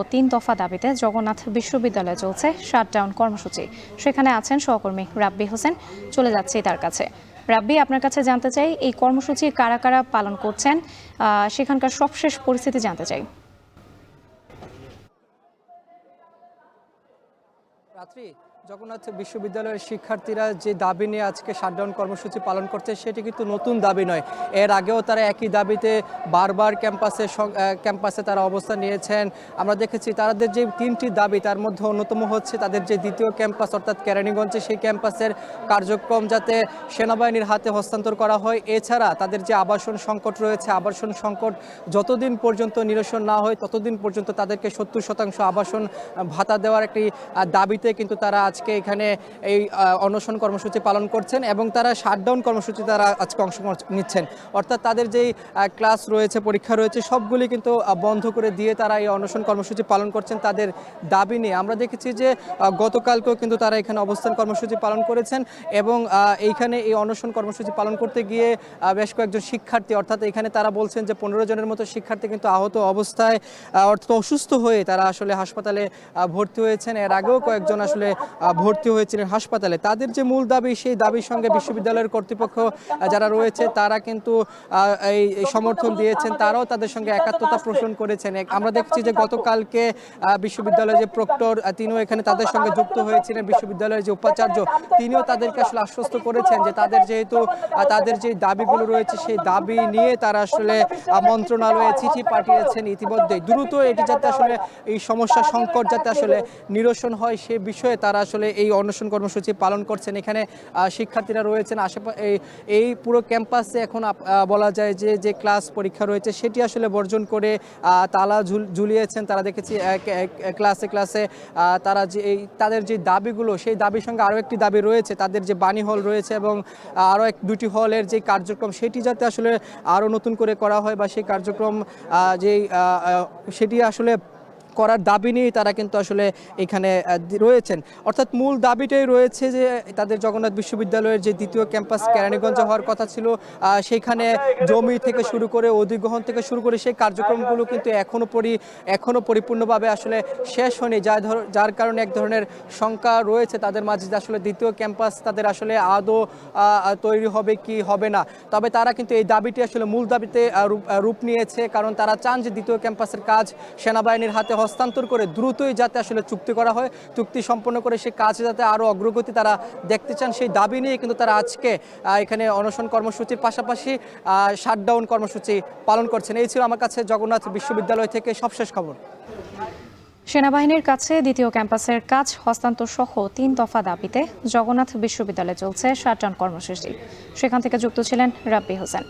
তিন দফা দাবিতে জগন্নাথ বিশ্ববিদ্যালয়ে চলছে শাটডাউন কর্মসূচি। সেখানে আছেন সহকর্মী রাব্বি হোসেন। চলে যাচ্ছি তার কাছে। রাব্বি, আপনার কাছে জানতে চাই এই কর্মসূচি কারা কারা পালন করছেন, সেখানকার সবশেষ পরিস্থিতি জানতে চাই। রাত্রি জগন্নাথ বিশ্ববিদ্যালয়ের শিক্ষার্থীরা যে দাবি নিয়ে আজকে শাটডাউন কর্মসূচি পালন করছে সেটি কিন্তু নতুন দাবি নয়। এর আগেও তারা একই দাবিতে বারবার ক্যাম্পাসে তারা অবস্থান নিয়েছেন। আমরা দেখেছি তাদের যে তিনটি দাবি, তার মধ্যে অন্যতম হচ্ছে তাদের যে দ্বিতীয় ক্যাম্পাস অর্থাৎ কেরানীগঞ্জে সেই ক্যাম্পাসের কার্যক্রম যাতে সেনাবাহিনীর হাতে হস্তান্তর করা হয়। এছাড়া তাদের যে আবাসন সংকট রয়েছে, আবাসন সংকট যতদিন পর্যন্ত নিরসন না হয় ততদিন পর্যন্ত তাদেরকে 70% আবাসন ভাতা দেওয়ার একটি দাবিতে কিন্তু তারা আজকে এখানে এই অনশন কর্মসূচি পালন করছেন এবং তারা শাটডাউন কর্মসূচি তারা আজকে অংশ নিচ্ছেন। অর্থাৎ তাদের যেই ক্লাস রয়েছে, পরীক্ষা রয়েছে, সবগুলি কিন্তু বন্ধ করে দিয়ে তারা এই অনশন কর্মসূচি পালন করছেন তাদের দাবি নিয়ে। আমরা দেখেছি যে গতকালকেও কিন্তু তারা এখানে অবস্থান কর্মসূচি পালন করেছেন এবং এইখানে এই অনশন কর্মসূচি পালন করতে গিয়ে বেশ কয়েকজন শিক্ষার্থী, অর্থাৎ এখানে তারা বলছেন যে 15 জনের মতো শিক্ষার্থী কিন্তু আহত অবস্থায় অর্থাৎ অসুস্থ হয়ে তারা আসলে হাসপাতালে ভর্তি হয়েছেন। এর আগেও কয়েকজন আসলে ভর্তি হয়েছিলেন হাসপাতালে। তাদের যে মূল দাবি, সেই দাবির সঙ্গে বিশ্ববিদ্যালয়ের কর্তৃপক্ষ যারা রয়েছে তারা কিন্তু এই সমর্থন দিয়েছেন, তারাও তাদের সঙ্গে একাত্মতা পোষণ করেছেন। আমরা দেখছি যে গতকালকে বিশ্ববিদ্যালয়ের যে প্রক্টর তিনিও এখানে তাদের সঙ্গে যুক্ত হয়েছিলেন। বিশ্ববিদ্যালয়ের যে উপাচার্য তিনিও তাদেরকে আসলে আশ্বস্ত করেছেন যে তাদের যেহেতু তাদের যে দাবিগুলো রয়েছে সেই দাবি নিয়ে তারা আসলে মন্ত্রণালয়ে চিঠি পাঠিয়েছেন ইতিমধ্যে। দ্রুত এটি যাতে আসলে এই সমস্যা সংকট যাতে আসলে নিরসন হয় সে বিষয়ে তারা আসলে এই অনশন কর্মসূচি পালন করছেন। এখানে শিক্ষার্থীরা রয়েছেন আশেপাশে এই পুরো ক্যাম্পাসে এখন বলা যায় যে যে ক্লাস পরীক্ষা রয়েছে সেটি আসলে বর্জন করে তালা ঝুলিয়েছেন। তারা দেখেছি ক্লাসে ক্লাসে তারা যে তাদের যে দাবিগুলো, সেই দাবির সঙ্গে আরও একটি দাবি রয়েছে, তাদের যে বাণী হল রয়েছে এবং আরও দুটি হলের যে কার্যক্রম সেটি যাতে আসলে আরও নতুন করে করা হয় বা সেই কার্যক্রম যেই সেটি আসলে করার দাবি নিয়েই তারা কিন্তু আসলে এখানে রয়েছেন। অর্থাৎ মূল দাবিটাই রয়েছে যে তাদের জগন্নাথ বিশ্ববিদ্যালয়ের যে দ্বিতীয় ক্যাম্পাস কেরানীগঞ্জে হওয়ার কথা ছিল, সেইখানে জমি থেকে শুরু করে অধিগ্রহণ থেকে শুরু করে সেই কার্যক্রমগুলো কিন্তু এখনো পরিপূর্ণভাবে আসলে শেষ হয়নি, যার কারণে এক ধরনের শঙ্কা রয়েছে তাদের মাঝে যে আসলে দ্বিতীয় ক্যাম্পাস তাদের আসলে আদৌ তৈরি হবে কি হবে না। তবে তারা কিন্তু এই দাবিটি আসলে মূল দাবিতে রূপ নিয়েছে, কারণ তারা চান যে দ্বিতীয় ক্যাম্পাসের কাজ সেনাবাহিনীর হাতে হস্তান্তর করে দ্রুতই যাতে আসলে চুক্তি করা হয়, চুক্তি সম্পন্ন করে সেই কাজে যাতে আরও অগ্রগতি তারা দেখতে চান। সেই দাবি নিয়ে কিন্তু তারা আজকে এখানে অনশন কর্মসূচির পাশাপাশি শাটডাউন কর্মসূচি পালন করছেন। এই ছিল আমার কাছে জগন্নাথ বিশ্ববিদ্যালয় থেকে সবশেষ খবর। সেনাবাহিনীর কাছে দ্বিতীয় ক্যাম্পাসের কাজ হস্তান্তর সহ 3 দফা দাবিতে জগন্নাথ বিশ্ববিদ্যালয়ে চলছে শাটডাউন কর্মসূচি। সেখান থেকে যুক্ত ছিলেন রাব্বি হোসেন।